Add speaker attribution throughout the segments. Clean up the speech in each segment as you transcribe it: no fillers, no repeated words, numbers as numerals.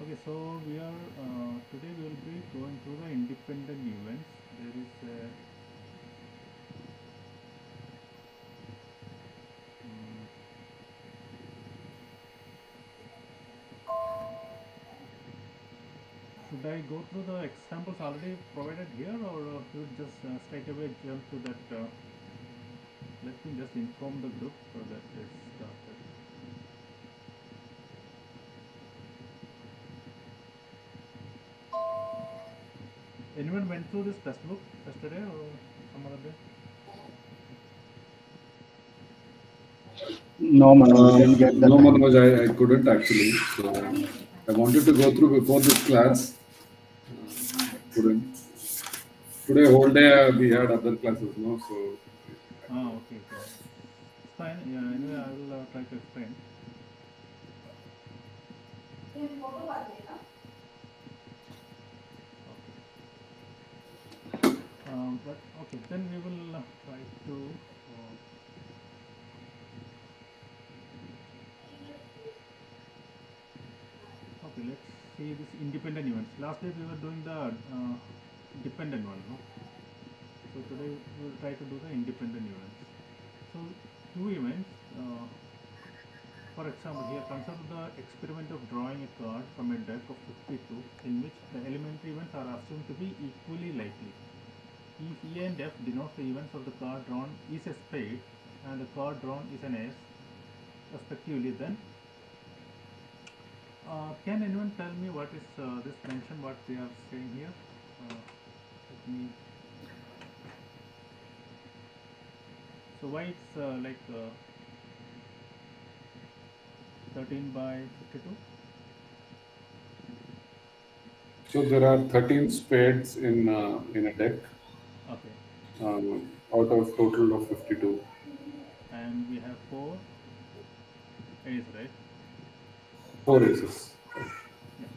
Speaker 1: Okay, so we are today we will be going through the independent events. There is should I go through the examples already provided here, or you would just straight away jump to that? Let me just inform the group so that it's started. Anyone went through this textbook yesterday or some other day?
Speaker 2: No, Manoj, we didn't get the
Speaker 3: No,
Speaker 2: time.
Speaker 3: Manoj, I couldn't actually. So I wanted to go through before this class. Couldn't. Today, whole day we had other classes, no? So.
Speaker 1: Okay. It's fine. Yeah, anyway, I will try to explain. But okay, then we will try to. Okay, let's see this independent events. Last day we were doing the dependent one, no? So today we will try to do the independent events. So two events. For example, here consider the experiment of drawing a card from a deck of 52 in which the elementary events are assumed to be equally likely. If E and F denote the events of the card drawn is a spade and the card drawn is an ace, respectively, then can anyone tell me what is this mention, what they are saying here? Let me. So why it's like 13 by 52?
Speaker 3: So there are 13 spades in a deck.
Speaker 1: Okay.
Speaker 3: Out of total of 52.
Speaker 1: And we have 4 A's, right?
Speaker 3: 4 aces.
Speaker 1: Yeah.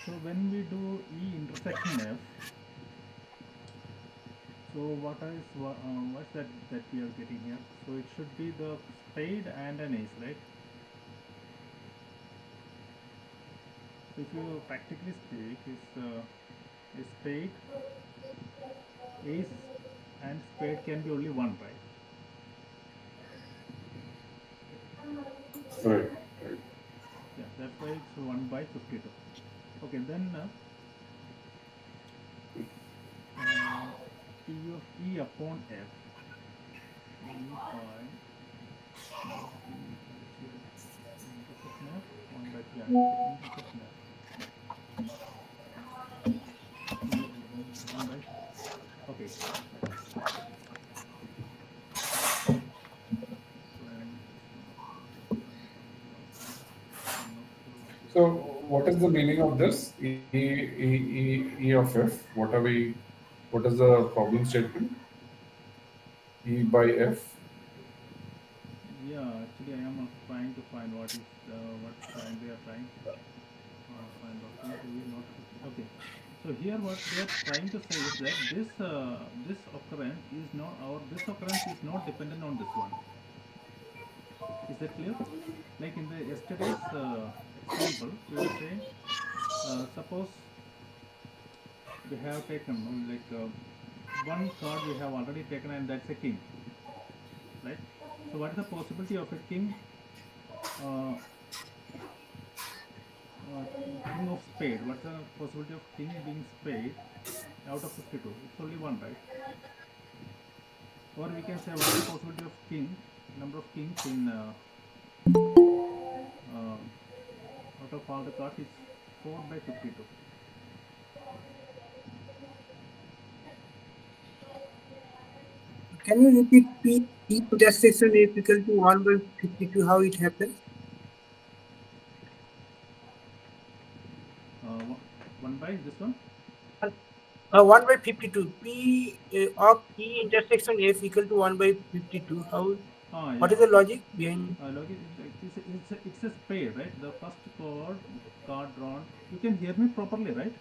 Speaker 1: So when we do E intersection F, so what's that we are getting here? So it should be the spade and an ace, right? So if you practically speak, is a spade, ace, and spade can be only one, right?
Speaker 3: Right.
Speaker 1: Yeah, that's why it's 1 by 52. Okay, then P of E upon F. E by intersection F, 1 by, yeah, intersection F. E 1 by, okay.
Speaker 3: So what is the meaning of this? E of F. What is the problem statement? E by F.
Speaker 1: Yeah, actually I am trying to find what they are trying to find out. Okay. So here what they are trying to say is that this occurrence is not dependent on this one. Is that clear? Like in the yesterday's example, we were saying, suppose we have taken one card we have already taken, and that's a king, right? So what is the possibility of a king? Uh, King of spade. What's the possibility of king being spade out of 52? It's only one, right? Or we can say, what is the possibility of king, number of kings in out of all the cards is 4 by 52.
Speaker 4: Can you repeat P intersection F equal to 1 by 52, how it happens?
Speaker 1: 1 by this one?
Speaker 4: 1 by 52. P of E intersection F equal to 1 by 52. How?
Speaker 1: Yeah,
Speaker 4: what is the logic behind?
Speaker 1: Logic, it's a spade, right? The first card drawn. You can hear me properly, right?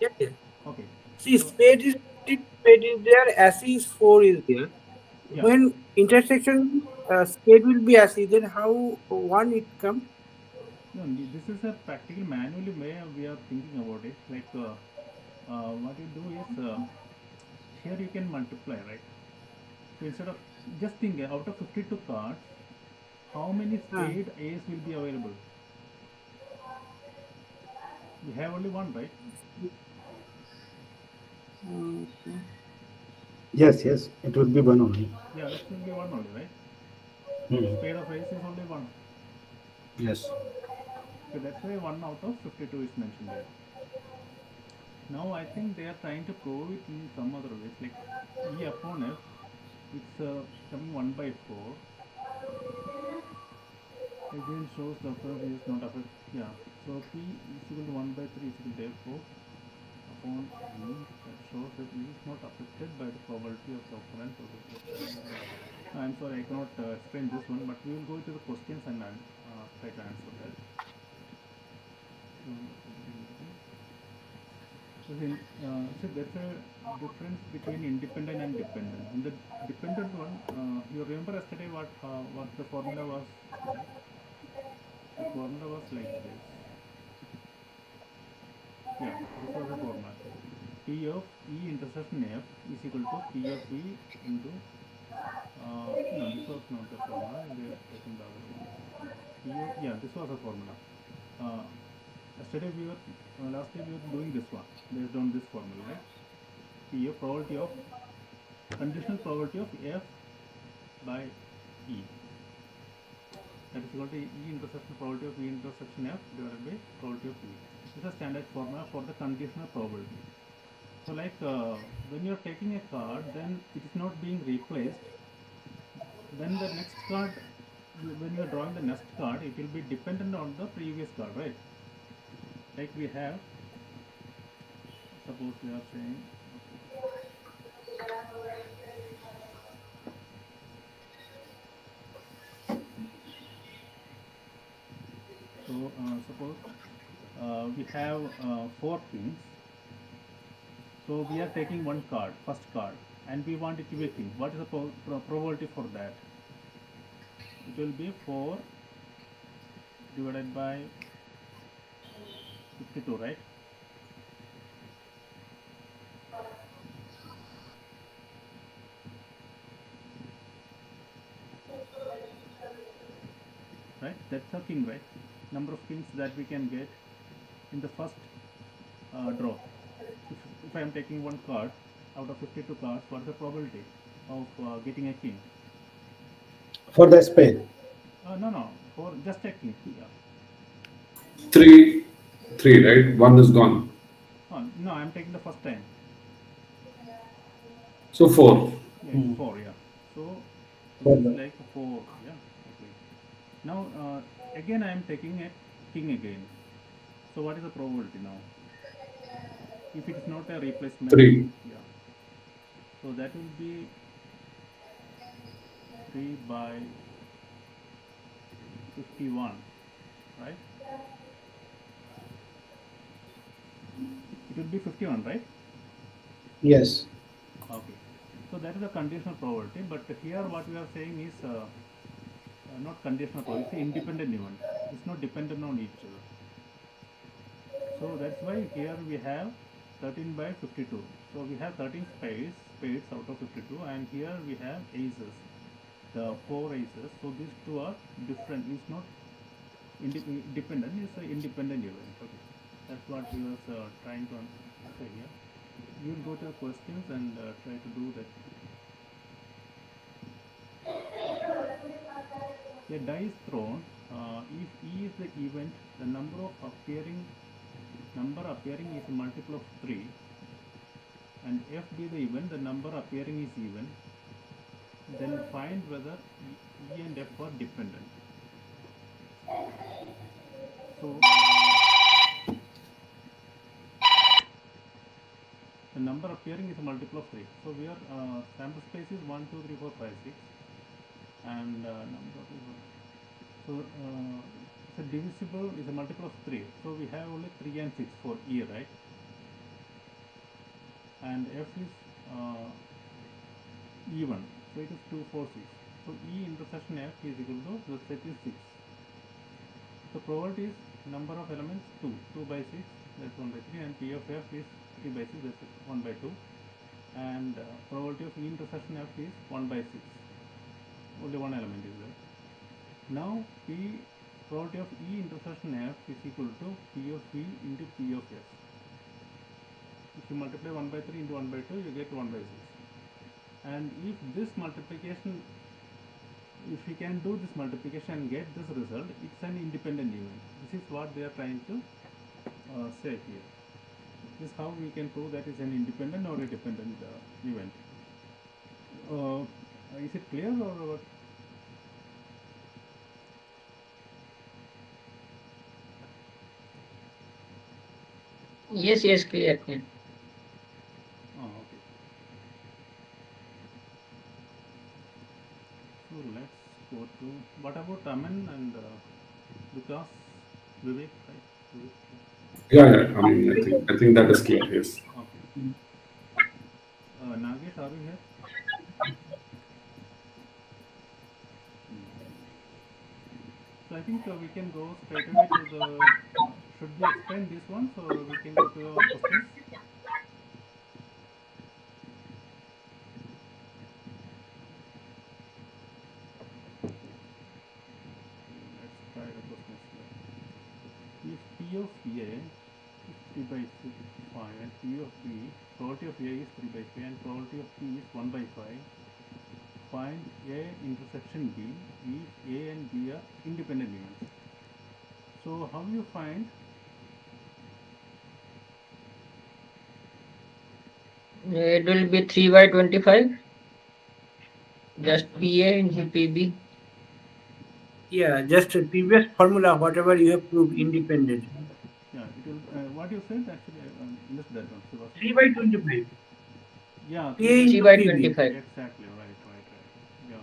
Speaker 4: Yeah.
Speaker 1: Okay.
Speaker 4: See,
Speaker 1: So,
Speaker 4: spade is there, ace is 4 is there.
Speaker 1: yeah.
Speaker 4: When intersection spade will be ace, then how one it come?
Speaker 1: No, this is a practical manually way we are thinking about it. Like what you do is here you can multiply, right? So instead of just think out of 52 cards, how many
Speaker 4: Uh,
Speaker 1: spade A's will be available? We have only one, right?
Speaker 4: okay.
Speaker 2: Yes, yes, it will be one only.
Speaker 1: Yeah, it will be one only, right?
Speaker 2: Hmm.
Speaker 1: Spade of A's is only one.
Speaker 2: Yes.
Speaker 1: So that's why 1 out of 52 is mentioned there. Now I think they are trying to prove it in some other ways, like E upon F, it's coming 1 by 4. Again shows the occurrence is not affected. Yeah, so P is equal to 1 by 3 is equal to therefore upon E, that shows that E is not affected by the probability of the occurrence of the. I'm sorry, I cannot explain this one, but we will go to the questions and try to answer that. So there's a difference between independent and dependent. In the dependent one, you remember yesterday what the formula was, right? The formula was like this. Yeah, this was the formula. P of E intersection F is equal to P of E into no, this was not the formula. They have taken the other one. P of, yeah, this was the formula. Uh, Yesterday we were last day we were doing this one based on this formula, right? P of probability of conditional probability of F by E, that is equal to E intersection probability of E intersection F divided by probability of E. This is a standard formula for the conditional probability. So like when you are taking a card, then it is not being replaced. Then the next card, when you are drawing the next card, it will be dependent on the previous card, right? Like we have, suppose we are saying, so suppose we have 4 kings. So we are taking one card, first card, and we want it to be a king. What is the probability for that? It will be 4 divided by 52, right? Right? That's a king, right? Number of kings that we can get in the first draw. If I am taking one card out of 52 cards, what is the probability of getting a king?
Speaker 2: For the spade.
Speaker 1: No, no, for just a king. Yeah.
Speaker 3: Three, three, right? One is gone.
Speaker 1: No, I'm taking the first time.
Speaker 3: So four.
Speaker 1: Yeah, it's
Speaker 2: Hmm.
Speaker 1: 4. Yeah. So this
Speaker 2: For
Speaker 1: is
Speaker 2: the
Speaker 1: like 4. Yeah. Okay. Now again I am taking a king again. So what is the probability now? If it is not a replacement,
Speaker 3: Three.
Speaker 1: yeah. So that will be 3 by 51, right? It will be 51, right?
Speaker 2: yes.
Speaker 1: Okay. So that is a conditional probability, but here what we are saying is not conditional probability, it's independent event. It's not dependent on each other. So that's why here we have 13 by 52. So we have 13 spades out of 52, and here we have aces, the 4 aces. So these two are different. It's not dependent, it's an independent event. Okay. That's what we was trying to say here. We will go to the questions and try to do that. A die is thrown. If E is the event, the number appearing is a multiple of 3, and F be the event, the number appearing is even. Then find whether E and F are dependent. So the number appearing is a multiple of 3. So we are sample space is 1, 2, 3, 4, 5, 6, and number of, so it's a divisible is a multiple of 3. So we have only 3 and 6 for E, right? And F is even, so it is 2, 4, 6. So E intersection F is equal to, the set is 6. So So probability is number of elements 2, 2 by 6, that's 1 by 3, and P of F is 3 by 6, that's 1 by 2, and probability of E intersection F is 1 by 6, only one element is there. Now probability of E intersection F is equal to P of E into P of S. If you multiply 1 by 3 into 1 by 2, you get 1 by 6. And if this multiplication, if we can do this multiplication and get this result, it's an independent event. This is what they are trying to say here. This is how we can prove that it's an independent or a dependent event. Is it clear or what?
Speaker 5: Yes, yes, clear, clear.
Speaker 1: Oh, okay. So let's go to, what about Aman and Vikas, Vivek, right? Vivek,
Speaker 3: Yeah. I mean, I think that is clear. Yes.
Speaker 1: okay. Nagesh, are you here? So I think we can go straight away to the, should we explain this one or we can go to our questions? Let's try the questions here. If P of A is 3 by 5 and P of B, probability of A is 3 by 5 and probability of P is 1 by 5, find A intersection B if A and B are independent events. So how you find?
Speaker 5: It will be 3 by 25. Just PA into PB.
Speaker 4: Yeah, just a previous formula, whatever you have proved independent.
Speaker 1: Yeah, it will. What you said actually, I missed that one. So
Speaker 4: 3 by 25.
Speaker 1: yeah,
Speaker 4: PA
Speaker 1: 3 by
Speaker 5: 3
Speaker 4: into
Speaker 5: by
Speaker 4: PB.
Speaker 5: 25.
Speaker 1: exactly right. Yeah.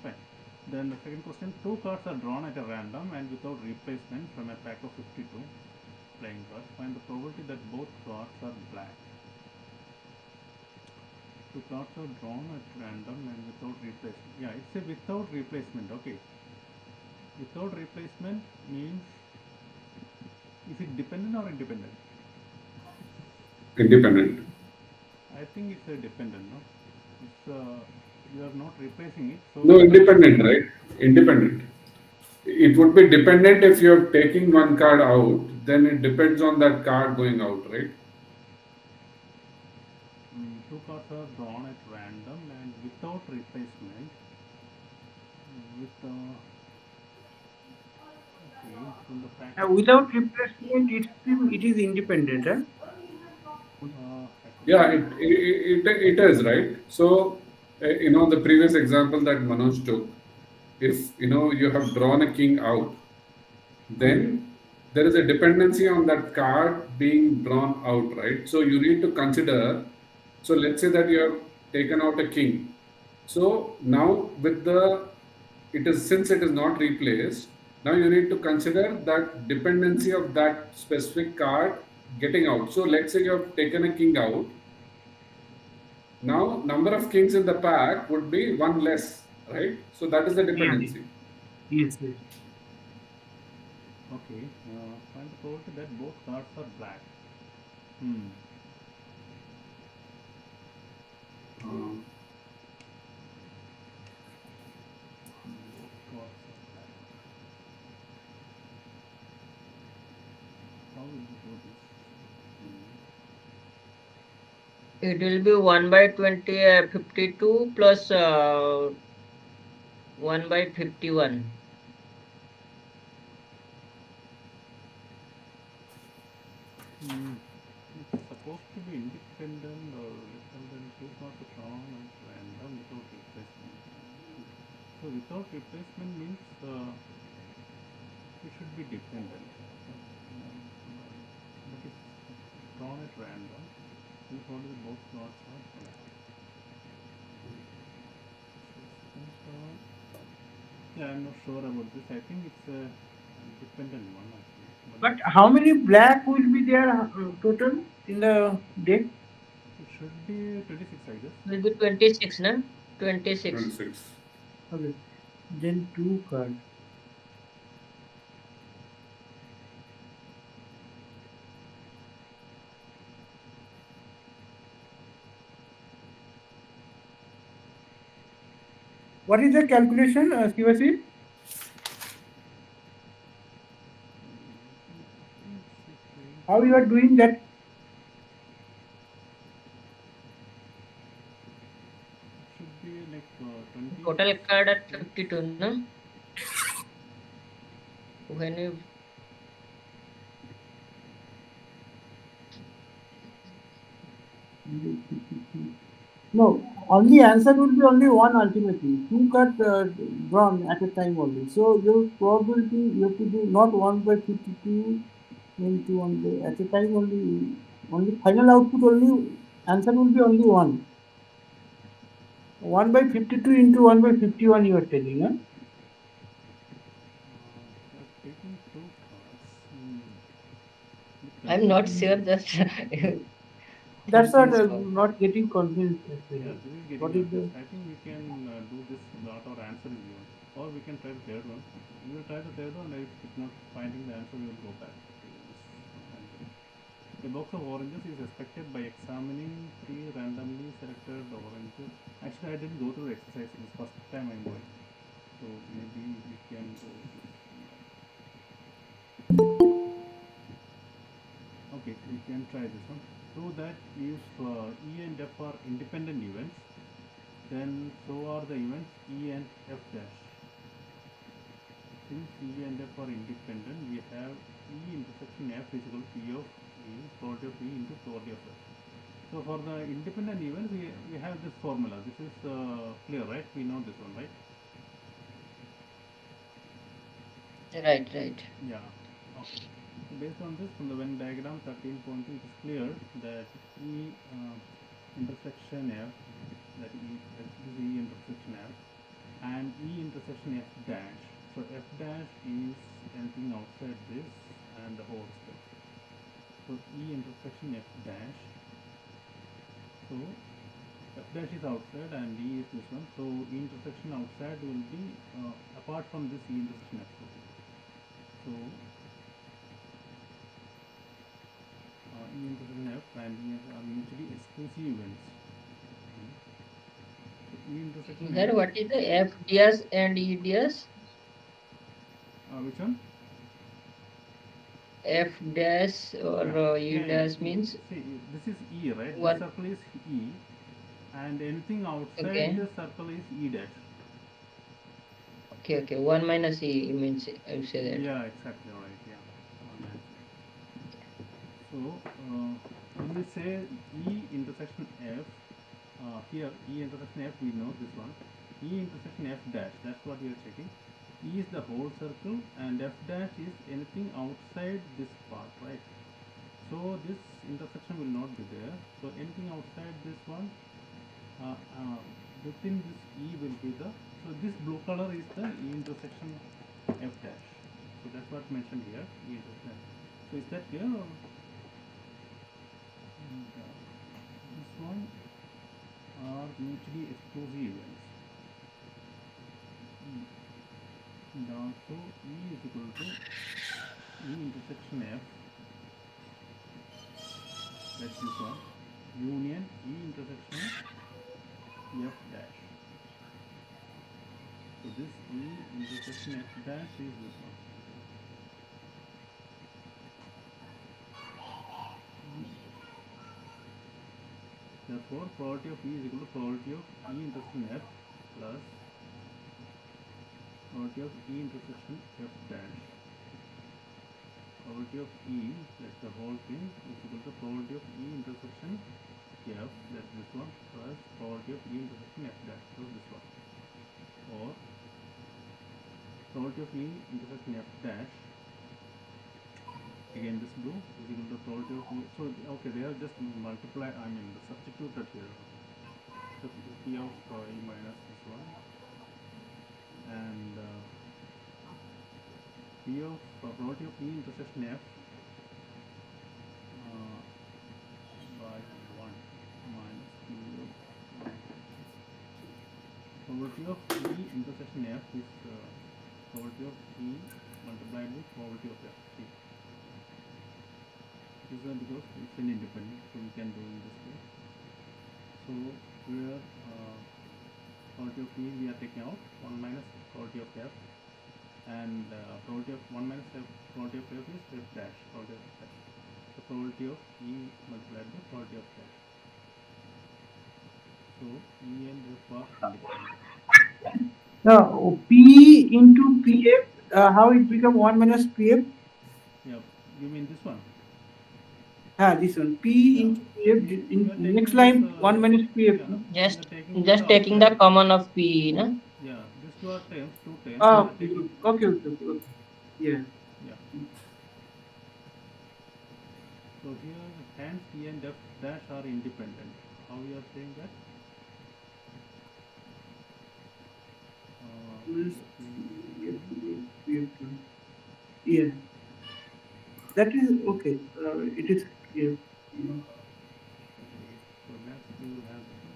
Speaker 1: Fine. Then the second question: two cards are drawn at a random and without replacement from a pack of 52 playing cards. Find the probability that both cards are black. Two cards are drawn at random and without replacement. Yeah, it's a without replacement. Okay. Without replacement means, is it dependent or independent?
Speaker 3: Independent.
Speaker 1: I think it's a dependent, no? It's you are not replacing it, so
Speaker 3: No, independent, right? Independent. It would be dependent if you're taking one card out, then it depends on that card going out, right?
Speaker 1: two cards are drawn at random and without replacement. With okay, from the pack of
Speaker 4: Without replacement, it is independent. Huh?
Speaker 1: actually,
Speaker 3: Yeah, it is, right? So, the previous example that Manoj took, if, you have drawn a king out, then there is a dependency on that card being drawn out, right? So you need to consider, so let's say that you have taken out a king. So now since it is not replaced, now you need to consider that dependency of that specific card getting out. So let's say you have taken a king out. Now number of kings in the pack would be one less, right? So that is the
Speaker 4: Yeah.
Speaker 3: dependency.
Speaker 4: Yes, yes.
Speaker 1: okay, find the probability that both cards are black. Hmm.
Speaker 3: Um,
Speaker 1: Both cards are black. How will we do this?
Speaker 5: It will be 1 by 52 plus 1 by 51.
Speaker 1: It's supposed to be independent or dependent. Two cards are drawn at random without replacement. So without replacement means it should be dependent. But it's drawn at random. This probably both cards are black. Yeah, I'm not sure about this. I think it's a dependent one actually.
Speaker 4: But how many black will be there total in the deck?
Speaker 1: It should be 26, I guess.
Speaker 5: Will be 26, no? 26.
Speaker 3: 26.
Speaker 4: Okay. Then two cards. What is the calculation, Sivasi? How you are doing that?
Speaker 1: Should be like 20.
Speaker 5: Total card at 52, no? When you
Speaker 4: No, only answer will be only one ultimately. Two cards drawn at a time only. So your probability you have to do not 1 by 52 into 1 by at a time only. Only final output only answer will be only one. 1 by 52 into 1 by 51 you are telling, huh?
Speaker 1: They are taking two cards.
Speaker 5: I'm not
Speaker 1: Confusing.
Speaker 5: sure that
Speaker 4: That's what
Speaker 5: confused.
Speaker 4: I'm not getting convinced
Speaker 1: Yeah,
Speaker 4: actually.
Speaker 1: this is getting
Speaker 4: What is
Speaker 1: confused.
Speaker 4: the
Speaker 1: I think we can do this without our answer is given. Or we can try the third one. We will try the third one, and if it's not finding the answer, we will go back to this and a box of oranges is expected by examining three randomly selected oranges. Actually, I didn't go through the exercise. This first time I'm going. So maybe we can do this now. Okay, we can try this one. So that if E and F are independent events, then so are the events E and F dash. Since E and F are independent, we have E intersection F is equal to P of E, probability of E into probability of F. So for the independent events, we have this formula. This is clear, right? We know this one, right?
Speaker 5: Right, right.
Speaker 1: Yeah. Okay. So based on this, from the Venn diagram 13.2, it is clear that E intersection F, that this is E intersection F, and E intersection F dash. So F dash is anything outside this and the whole stuff. So E intersection F dash. So F dash is outside and E is this one. So E intersection outside will be apart from this E intersection F. So E intersection F and E are mutually exclusive events. So E intersection
Speaker 5: Here,
Speaker 1: F,
Speaker 5: what is the FDS and EDS?
Speaker 1: which one?
Speaker 5: F dash or
Speaker 1: Yeah,
Speaker 5: E
Speaker 1: yeah, yeah.
Speaker 5: dash means
Speaker 1: See, this is E, right? This
Speaker 5: one.
Speaker 1: circle is E, and anything outside
Speaker 5: Okay,
Speaker 1: this circle is E dash.
Speaker 5: okay, okay. 1 minus E means I would say that.
Speaker 1: Yeah, exactly right. Yeah, one minus. So when we say E intersection F, here E intersection F, we know this one. E intersection F dash, that's what we are checking. E is the whole circle and F dash is anything outside this part, right? So this intersection will not be there. So anything outside this one, uh, uh, within this E will be the, so this blue color is the E intersection F dash. So that's what mentioned here, E intersection F. So is that clear? Or, and, this one are mutually exclusive events. And also E is equal to E intersection F, that's this one, union E intersection F dash. So this E intersection F dash is this one. Therefore, probability of E is equal to probability of E intersection F plus probability of E intersection F dash. Probability of E, that's the whole thing, is equal to probability of E intersection F, that's this one, plus probability of E intersection F dash, so this one. Or probability of E intersection F dash, again this blue, is equal to probability of E. So, okay, they have just multiplied, I mean, substituted here. So, P of E minus this one, and P of probability of E intersection F uh, by 1 minus P of probability of E intersection F is probability of E multiplied with probability of F. See, this is because it's an independent, so we can do in this way. So here probability of E we are taking out 1 minus probability of F, and probability of 1 minus F, probability of F is F dash, probability of dash. The probability of E multiplied by probability of dash. So E and F are independent.
Speaker 4: Now P into PF, how it become 1 minus PF?
Speaker 1: Yeah, you mean this one?
Speaker 4: This one. P
Speaker 1: Yeah,
Speaker 4: into PF,
Speaker 1: you
Speaker 4: in
Speaker 1: are
Speaker 4: next
Speaker 1: taking this.
Speaker 4: line 1 minus PF.
Speaker 1: Yeah,
Speaker 4: No?
Speaker 1: you
Speaker 5: Just
Speaker 1: are taking this
Speaker 5: just taking the
Speaker 1: outside.
Speaker 5: common of P, no?
Speaker 1: Yeah, these two terms you
Speaker 4: Ah,
Speaker 1: are taking.
Speaker 4: okay. Yeah.
Speaker 1: Yeah. So here, hence E and F dash are independent. How you are saying that?
Speaker 4: Minus
Speaker 1: P,
Speaker 4: PF. Yeah. That is okay. It is clear.
Speaker 1: okay. So next we will have this one.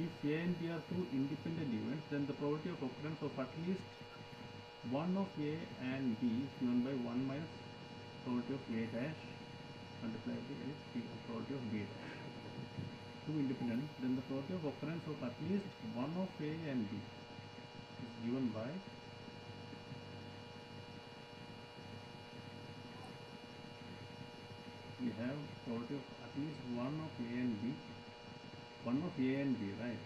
Speaker 1: If A and B are two independent events, then the probability of occurrence of at least one of A and B is given by 1 minus probability of A dash multiplied by probability of B dash. Two independent, then the probability of occurrence of at least one of A and B is given by we have probability of at least one of A and B, one of A and B, right?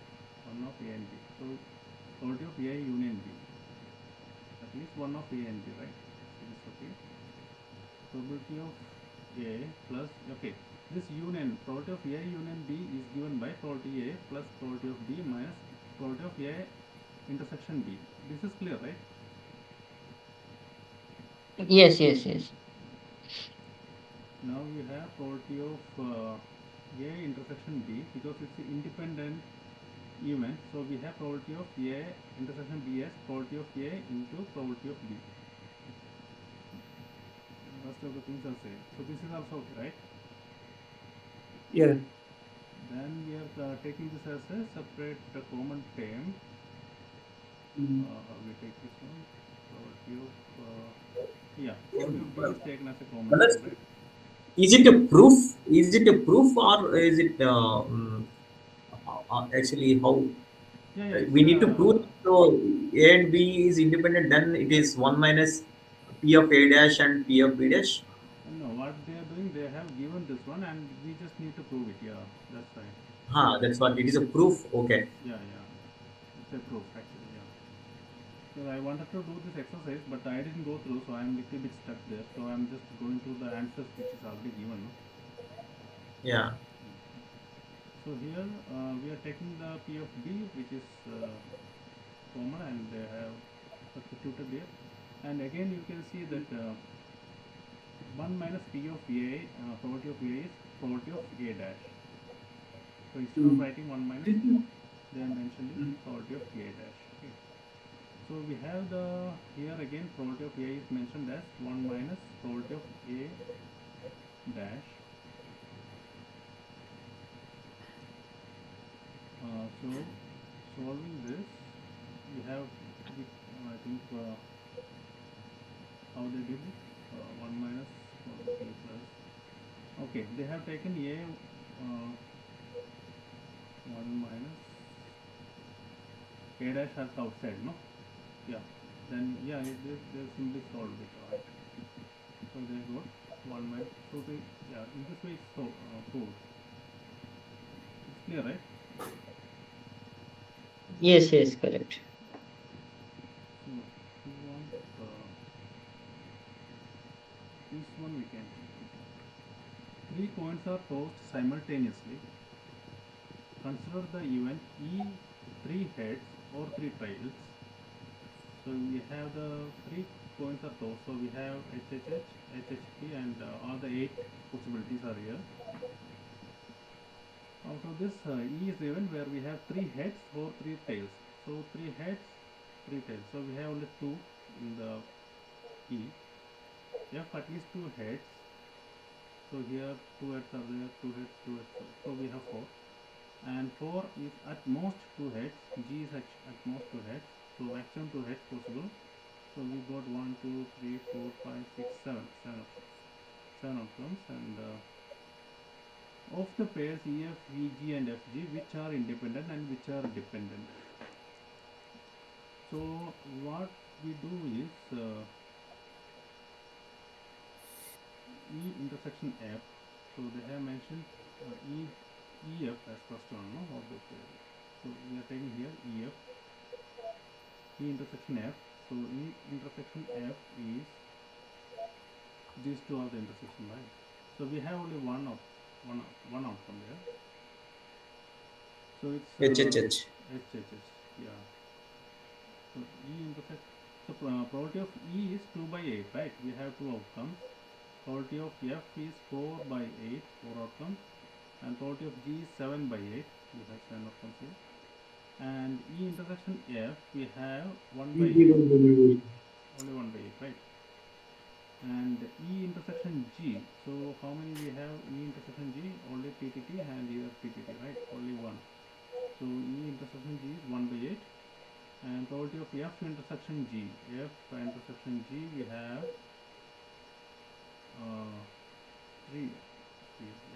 Speaker 1: One of A and B. So probability of A union B, at least one of A and B, right? Is this okay? Probability of A plus, okay, this union, probability of A union B is given by probability A plus probability of B minus probability of A intersection B. This is clear, right?
Speaker 5: Yes.
Speaker 1: Now we have probability of A intersection B, because it's an independent event, so we have probability of A intersection B as probability of A into probability of B. Rest of the things are same. So this is also okay, right?
Speaker 4: Yeah.
Speaker 1: Then we are taking this as a separate common term.
Speaker 4: Mm.
Speaker 1: How we take this one? Probability of probability of B is taken as a common
Speaker 6: Manoj,
Speaker 1: term, right?
Speaker 6: is it a proof? Is it a proof or is it actually how
Speaker 1: Yeah, it's
Speaker 6: we need to prove it? So A and B is independent, then it is 1 minus P of A dash and P of B dash.
Speaker 1: no, what they are doing, they have given this one, and we just need to prove it. Yeah, that's right.
Speaker 6: That's what it is, a proof. Okay.
Speaker 1: Yeah. It's a proof actually. Yeah. So I wanted to do this exercise, but I didn't go through, so I'm little bit stuck there. So I'm just going through the answers which is already given. No?
Speaker 6: Yeah.
Speaker 1: So here we are taking the P of B, which is common, and they have substituted here. And again, you can see that 1 minus P of A, probability of A is probability of A dash. So instead of
Speaker 4: Mm.
Speaker 1: writing 1 minus,
Speaker 4: This is
Speaker 1: they are mentioning
Speaker 4: mm.
Speaker 1: probability of A dash. Okay. So we have the here again probability of A is mentioned as 1 minus probability of A dash. So solving this, we have the, I think how they did it, 1 minus probability plus. Okay, they have taken A 1 minus A dash has outside, no? Yeah. Then yeah, they simply solved it, right? So they got 1 minus. So they, yeah, in this way it's so proved. It's clear, right?
Speaker 5: Yes, correct.
Speaker 1: So if you want this one, we can take it. Three coins are tossed simultaneously. Consider the event E, three heads or three tails. So we have the three coins are tossed. So we have HHH, HHP, and all the 8 possibilities are here. Out of this, E is the event where we have three heads or three tails. So three heads, three tails. So we have only two in the E. F at least two heads. So here two heads are there, two heads, two heads. So we have four. And 4 is at most 2 heads. G is at most 2 heads. So maximum 2 heads possible. So we got 1, 2, 3, 4, 5, 6, 7. 7 options. 7 outcomes. And of the pairs EF, VG and FG, which are independent and which are dependent? So what we do is E intersection F. So they have mentioned EF as first one, no? Obviously. So we are taking here EF, E intersection F. So E intersection F is these two are the intersection, right? So we have only one outcome there. So it's
Speaker 6: HHH.
Speaker 1: HHH, yeah. So E intersect. So probability of E is 2 by 8, right? We have two outcomes. Probability of F is 4 by 8, four outcomes, and probability of G is 7 by 8. We have 7 outcomes here. And E intersection F we have 1 by 8, only 1 by 8, right? And E intersection G. So how many we have E intersection G? Only PTT and here PTT, right? Only one. So E intersection G is 1 by 8. And probability of F intersection G. F intersection G we have 3.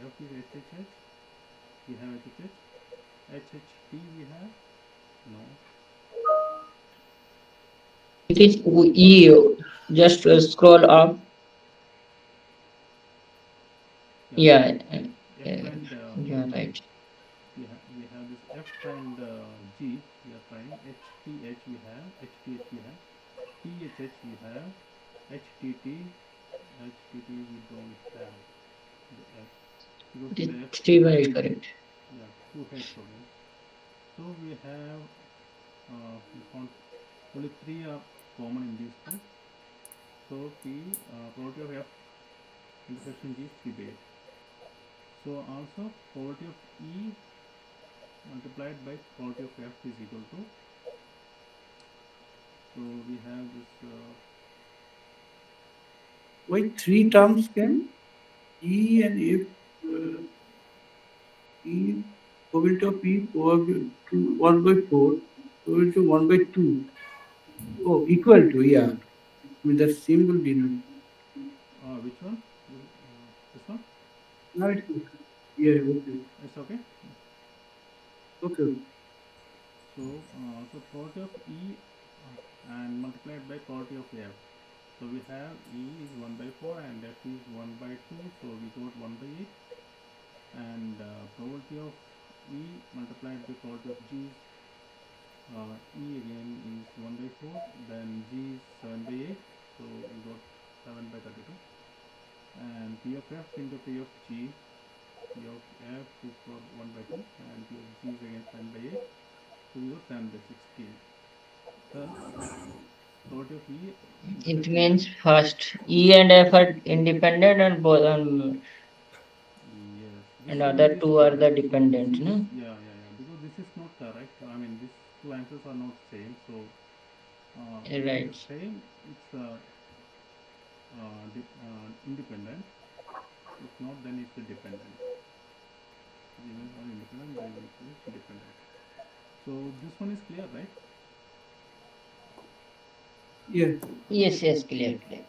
Speaker 1: F is HHH. We have HHH. HHP we have no.
Speaker 5: It is E. Just scroll up.
Speaker 1: Yeah.
Speaker 5: Yeah,
Speaker 1: F and
Speaker 5: yeah, right.
Speaker 1: we have this F and G we are trying. HPH we have. HPH we have. THH we have. HTT. HTT we don't have the F because
Speaker 5: It is
Speaker 1: the F
Speaker 5: 3 by 8, correct.
Speaker 1: yeah two heads only. So we have we found only three are common in these two. So probability of F intersection G is 3 by 8. So also probability of E multiplied by probability of F is equal to. So we have this.
Speaker 4: Why three terms came? E and F. E probability of E over 1 by 4, probability of 1 by 2. Oh, equal to, yeah. With the symbol denoted.
Speaker 1: Which one? This one?
Speaker 4: Now it's okay. Yeah, okay.
Speaker 1: It's okay.
Speaker 4: Okay.
Speaker 1: So probability of E and multiplied by probability of F. So we have E is 1 by 4 and F is 1 by 2. So we got 1 by 8. And probability of E multiplied by probability of G is E again is 1 by 4. Then G is 7 by 8. So we got 7 by 32. And P of F into P of G. P of F is for 1 by 2 and P of G is again 7 by 8. So we got 7 by 16. Thus, probability of E
Speaker 5: It
Speaker 1: intersection F.
Speaker 5: means first E and F are independent and both
Speaker 1: Yes, this
Speaker 5: and
Speaker 1: should be
Speaker 5: other
Speaker 1: this
Speaker 5: two are the
Speaker 1: correct. So
Speaker 5: dependent, no?
Speaker 1: yeah, because this is not correct. I mean, these two answers are not same. So if it is
Speaker 5: Right.
Speaker 1: same, it's independent. If not, then it's dependent. Even or independent, they will choose dependent. So this one is clear, right?
Speaker 4: Yeah.
Speaker 5: Yes, yes, clear, clear.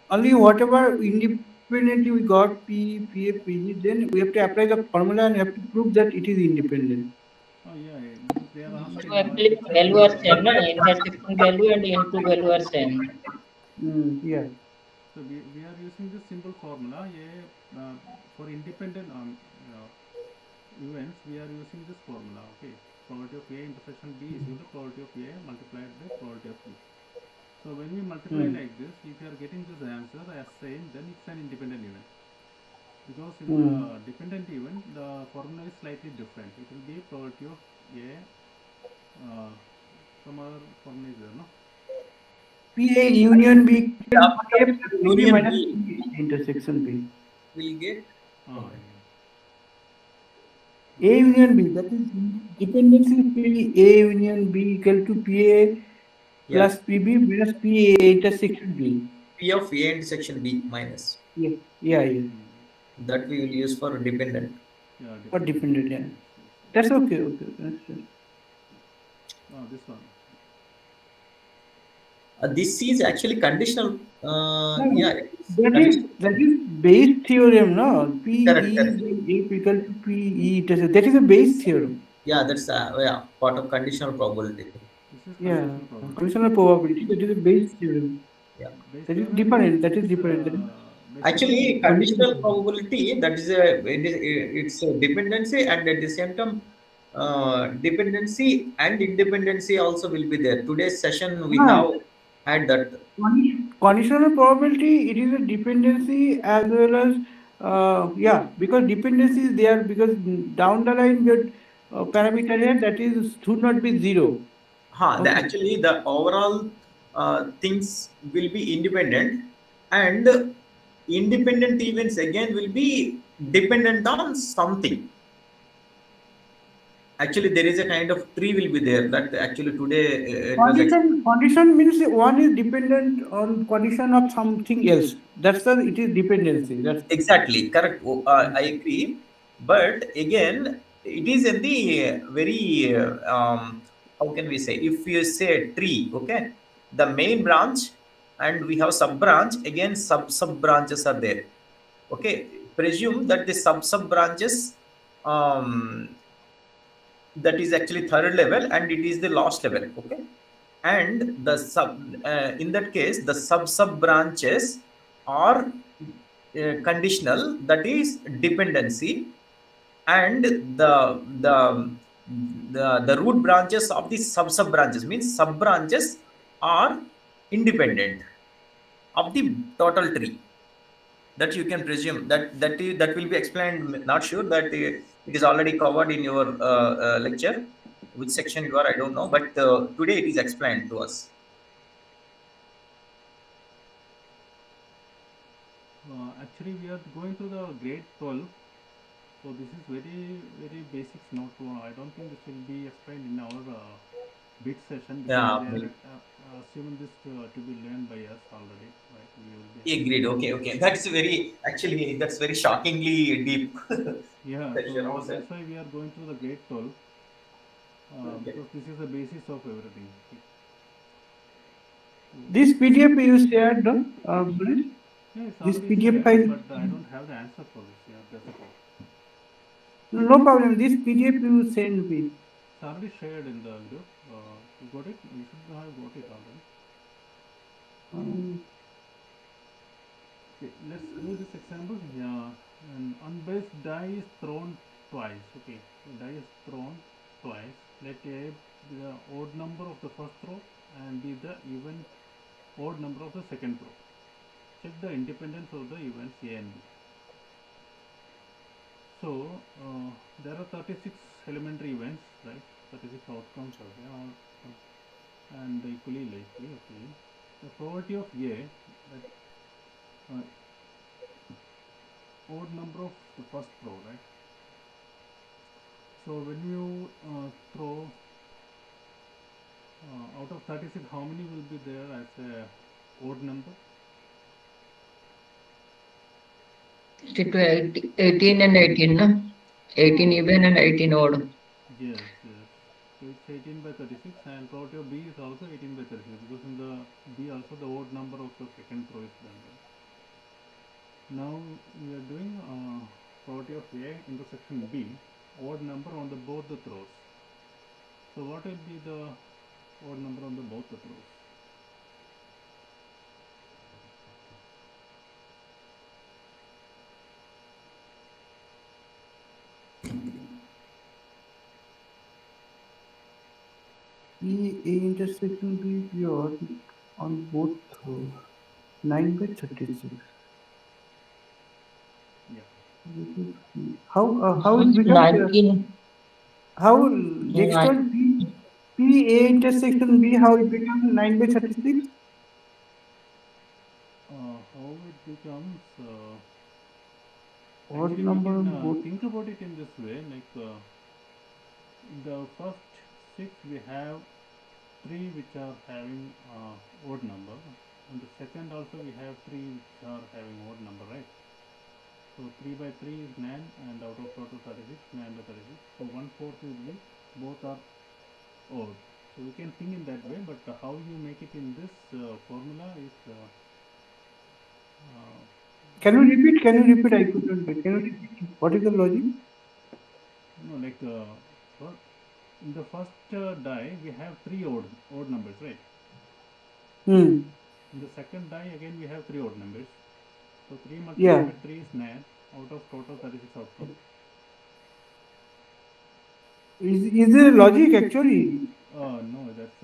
Speaker 4: Only whatever independently we got P, F, PG, then we have to apply the formula and have to prove that it is independent.
Speaker 1: Oh yeah, because they are
Speaker 5: So
Speaker 1: asking
Speaker 5: actually
Speaker 1: which are
Speaker 5: value are
Speaker 1: the.
Speaker 5: same, no? Intersection value and input value are same.
Speaker 4: Yeah.
Speaker 1: So we are using this simple formula. Yeah, for independent uh, events, we are using this formula. Okay, probability of A intersection B is equal to probability of A multiplied by probability of B. So when we multiply
Speaker 4: Mm.
Speaker 1: like this, if you are getting this answer as same, then it's an independent event. Because in
Speaker 4: Mm.
Speaker 1: the dependent event, the formula is slightly different. It will be probability of A. Some other formula is there, no?
Speaker 4: PA union B equal to
Speaker 6: After
Speaker 4: PA
Speaker 6: that,
Speaker 4: plus PB
Speaker 6: union
Speaker 4: minus
Speaker 6: B
Speaker 4: P intersection B.
Speaker 6: will get.
Speaker 1: Ah,
Speaker 6: Okay.
Speaker 1: yeah.
Speaker 4: A union B, that is dependency is P A union B equal to PA
Speaker 6: Yeah.
Speaker 4: plus PB minus PA intersection B.
Speaker 6: P of A intersection B minus.
Speaker 4: Yeah, yeah.
Speaker 1: Hmm.
Speaker 6: That we will use for dependent.
Speaker 1: Yeah,
Speaker 4: Or
Speaker 1: dependent.
Speaker 4: dependent, yeah.
Speaker 1: Yes.
Speaker 4: That's okay, okay.
Speaker 1: Oh, this one.
Speaker 6: This is actually conditional.
Speaker 4: No,
Speaker 6: Yeah,
Speaker 4: no,
Speaker 6: it's
Speaker 4: that
Speaker 6: conditional.
Speaker 4: is Bayes theorem, no? P
Speaker 6: Correct,
Speaker 4: E
Speaker 6: correct.
Speaker 4: by A equal to P E intersection. That is a Bayes theorem.
Speaker 6: Yeah, that's yeah, part of conditional probability.
Speaker 1: This is
Speaker 4: Yeah,
Speaker 1: conditional probability.
Speaker 4: conditional probability. That is a base theorem.
Speaker 6: Yeah.
Speaker 1: Base
Speaker 4: That is
Speaker 1: theorem
Speaker 4: different.
Speaker 1: means
Speaker 4: That is
Speaker 1: it's
Speaker 4: different. That is
Speaker 1: basically
Speaker 6: Actually,
Speaker 4: conditional
Speaker 6: conditional
Speaker 4: probability.
Speaker 6: probability, that is a it's a dependency, and at the same time, dependency and independency also will be there. Today's session we
Speaker 4: Ah,
Speaker 6: have had that.
Speaker 4: conditional probability. It is a dependency as well as yeah, because dependency is there because down the line your parameter here that is should not be zero. Okay.
Speaker 6: Actually the overall things will be independent, and independent events again will be dependent on something. Actually, there is a kind of tree will be there that actually today it was
Speaker 4: Condition means one is dependent on condition of something else. That's the it is dependency. That's
Speaker 6: exactly correct. Oh, I agree, but again, it is in the very how can we say? If you say tree, okay, the main branch, and we have sub branch. Again, sub branches are there. Okay, presume that the sub branches um, that is actually third level, and it is the last level. Okay, and the sub in that case the sub branches are conditional, that is dependency, and the root branches of the sub branches means sub branches are independent of the total tree. That you can presume that that will be explained. Not sure that it is already covered in your lecture, which section you are, I don't know, but today it is explained to us.
Speaker 1: actually we are going to the grade 12. So this is very basics note. I don't think this will be explained in our bit session because
Speaker 6: Yeah,
Speaker 1: they are assuming this to be learned by us already, right? We will be having
Speaker 6: agreed. Okay, okay. That's very actually that's very shockingly deep
Speaker 1: yeah.
Speaker 6: session
Speaker 1: So
Speaker 6: also.
Speaker 1: that's why we are going through the grade 12
Speaker 6: Okay.
Speaker 1: because this is the basis of everything. Okay. So,
Speaker 4: this PDF you shared, no? Manoj?
Speaker 1: yeah, it's
Speaker 4: This
Speaker 1: already
Speaker 4: PDF
Speaker 1: shared,
Speaker 4: file.
Speaker 1: but I don't have the answer for this. Yeah, that's the problem.
Speaker 4: No problem. This PDF you send me.
Speaker 1: It's already shared in the group. You got it? You should have got it already.
Speaker 4: Um,
Speaker 1: Okay, let's do this example. Yeah, an unbased die is thrown twice. Okay, the die is thrown twice. Let A be the odd number of the first row and be the even odd number of the second row. Check the independence of the events A and B. So there are 36 elementary events, right? 36 outcomes are there, and equally likely. Okay, the probability of A, that odd number of the first row, right? So when you throw out of 36, how many will be there as a odd number?
Speaker 5: Stick to 18 and 18, no? 18
Speaker 1: Uh,
Speaker 5: even and 18 odd.
Speaker 1: yes, yes. So it's 18 by 36, and probability of B is also 18 by 36 because in the B also the odd number of the second row is done. Right? Now we are doing probability of A intersection B, odd number on the both the throws. So what will be the odd number on the both the throws?
Speaker 4: A intersection be pure on both throws. 9 by 36.
Speaker 1: Yeah.
Speaker 4: How it becomes
Speaker 5: 19.
Speaker 4: how next one P A intersection B how it becomes 9 by 36?
Speaker 1: How it becomes
Speaker 4: Odd
Speaker 1: actually we
Speaker 4: number
Speaker 1: can
Speaker 4: on both.
Speaker 1: think about it in this way, like in the first six we have three which are having odd number, and the second also we have three which are having odd number, right? So 3 by 3 is 9, and out of total 36, 9 by 36, so 1/4 will be both are odd. So we can think in that way, but how you make it in this formula is uh,
Speaker 4: Can you repeat? Can you repeat? I could not get. Can you repeat? What is the logic?
Speaker 1: like what? in the first die we have three odd numbers, right?
Speaker 4: Hmm.
Speaker 1: In the second die again we have three odd numbers. So 3 multiplied
Speaker 4: Yeah.
Speaker 1: by 3 is 9 out of total 36 outcome.
Speaker 4: Is there logic actually?
Speaker 1: No, that's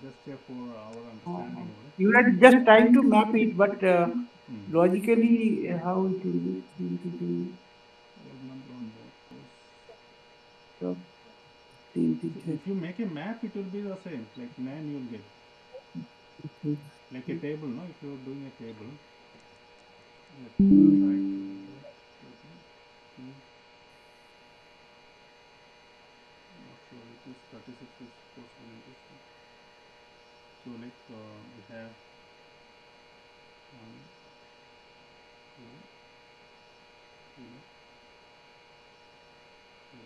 Speaker 1: just for our understanding only.
Speaker 4: You are just trying to map it, but
Speaker 1: Hmm.
Speaker 4: logically, how it will be 3 into 3,
Speaker 1: Odd number on both those.
Speaker 4: so 3 into
Speaker 1: So
Speaker 4: 3.
Speaker 1: if you make a map, it will be the same. Like 9 you will get. Like a table, no? If you are doing a table, let me try to do that. Hmm. Not sure it is 36 is possible in this one. So like we have 1, 2, 3, 4,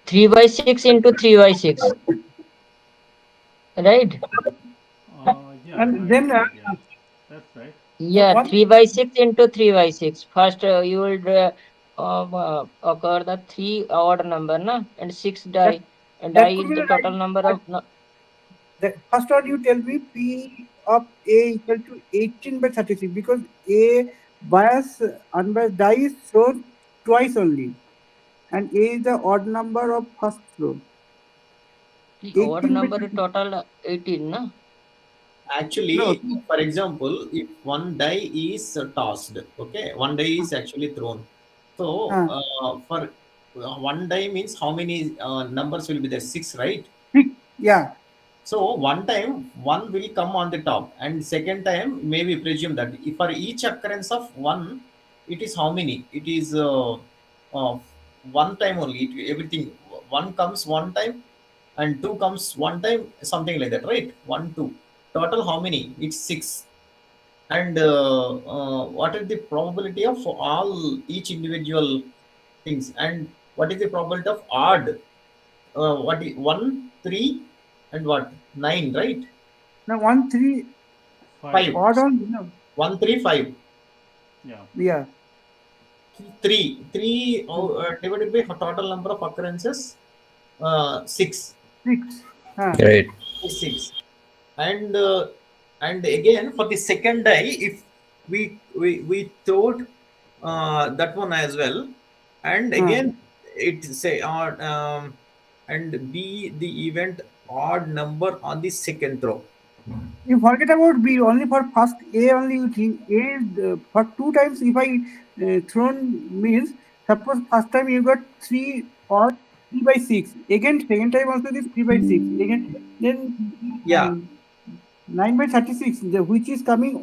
Speaker 5: 3 by 6 into 3 by 6, right?
Speaker 1: yeah,
Speaker 4: And
Speaker 1: right,
Speaker 4: then
Speaker 1: right, yeah. That's right.
Speaker 5: Yeah,
Speaker 4: one
Speaker 5: 3 by 6 into 3 by 6. First, you will occur the three odd number, na, and six
Speaker 4: that
Speaker 5: die. And
Speaker 4: that
Speaker 5: die
Speaker 4: could
Speaker 5: is
Speaker 4: be
Speaker 5: the
Speaker 4: the
Speaker 5: total
Speaker 4: right.
Speaker 5: number
Speaker 4: But
Speaker 5: of. No,
Speaker 4: the first one you tell me P of A equal to 18 by 36 because A bias unbiased die is shown twice only, and A is the odd number of first row.
Speaker 5: the odd
Speaker 4: 18 by
Speaker 5: number is
Speaker 4: 36.
Speaker 5: total 18, na?
Speaker 4: No.
Speaker 6: Actually, for example, if one die is tossed, okay, one die is actually thrown. So,
Speaker 4: Uh,
Speaker 6: for one die means how many numbers will be there? Six, right?
Speaker 4: 6. Yeah.
Speaker 6: So one time one will come on the top, and second time maybe presume that if for each occurrence of one, it is how many? It is one time only. Everything one comes one time, and two comes one time, something like that, right? One two total how many? It's six. And what is the probability of all each individual things? And what is the probability of odd? What is one, three, and what? Nine, right?
Speaker 4: Now 1 3
Speaker 1: 5.
Speaker 6: Five.
Speaker 4: odd on, no.
Speaker 6: One, three, five.
Speaker 1: Yeah.
Speaker 4: Yeah.
Speaker 6: Three divided by total number of occurrences, six.
Speaker 4: 6.
Speaker 7: Right.
Speaker 6: Is six. And and again for the second die, if we thought that one as well, and
Speaker 4: Uh.
Speaker 6: again it say and be the event odd number on the second throw.
Speaker 4: You forget about B only for first A only you think A is, for two times if I thrown means suppose first time you got 3 or 3 by 6 again second time also this 3 by 6 again then
Speaker 6: Yeah.
Speaker 4: 9 by 36 which is coming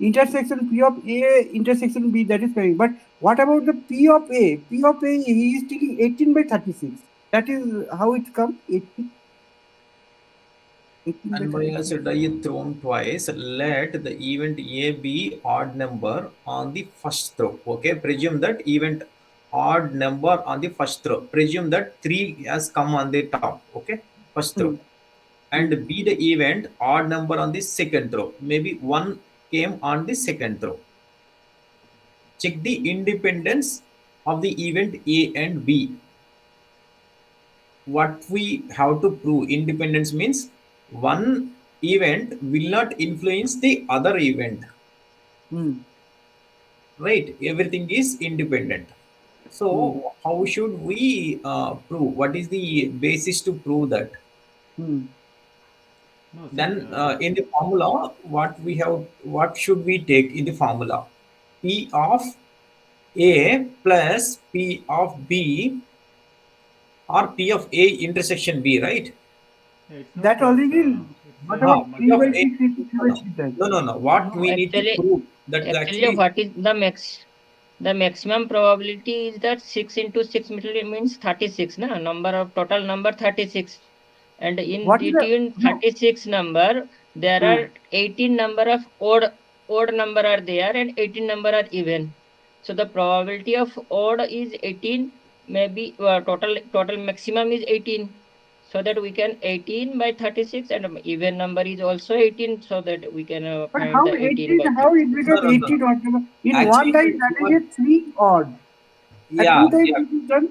Speaker 4: intersection P of A intersection B that is coming, but what about the P of A? P of A he is taking 18 by 36, that is how it come 18 by 36.
Speaker 6: Unbiased die thrown twice. Let the event A be odd number on the first throw. Okay, presume that event odd number on the first throw. Presume that 3 has come on the top. Okay, first throw.
Speaker 4: Hmm. Hmm.
Speaker 6: And be the event odd number on the second throw. Maybe 1 came on the second throw. Check the independence of the event A and B. What we have to prove independence means one event will not influence the other event,
Speaker 4: Hmm.
Speaker 6: right? Everything is independent.
Speaker 4: Hmm.
Speaker 6: So how should we prove? What is the basis to prove that?
Speaker 4: Hmm.
Speaker 1: No, see,
Speaker 6: Then in the formula, what should we take in the formula? P of A plus P of B or P of A intersection B, right?
Speaker 1: yeah, it's not
Speaker 4: That
Speaker 1: plus,
Speaker 4: already,
Speaker 1: it's
Speaker 4: what
Speaker 6: Ah,
Speaker 4: about 3
Speaker 6: P of
Speaker 4: by
Speaker 1: multiplied.
Speaker 4: 6
Speaker 6: A.
Speaker 4: into 3 by
Speaker 6: No,
Speaker 4: 6 then?
Speaker 6: no, no, no. What
Speaker 5: No,
Speaker 6: we need to
Speaker 5: actually,
Speaker 6: prove that
Speaker 5: actually,
Speaker 6: actually,
Speaker 5: what is the the maximum probability is that 6 into 6 means 36, na? Number of total number 36. And in
Speaker 4: What is the,
Speaker 5: between
Speaker 4: no,
Speaker 5: 36 number, there
Speaker 4: uh,
Speaker 5: are 18 number of odd odd number are there and 18 number are even. So the probability of odd is 18, maybe total maximum is 18. So that we can 18 by 36 and even number is also 18, so that we can
Speaker 4: But
Speaker 5: find
Speaker 4: how
Speaker 5: the 18
Speaker 4: 18?
Speaker 5: by
Speaker 4: How it
Speaker 5: 36.
Speaker 6: No,
Speaker 4: becomes
Speaker 6: no, no.
Speaker 4: 18 odd number? In one
Speaker 6: Actually,
Speaker 4: line, that is a 3 odd. At
Speaker 6: yeah,
Speaker 4: two times
Speaker 6: yeah,
Speaker 4: it is done.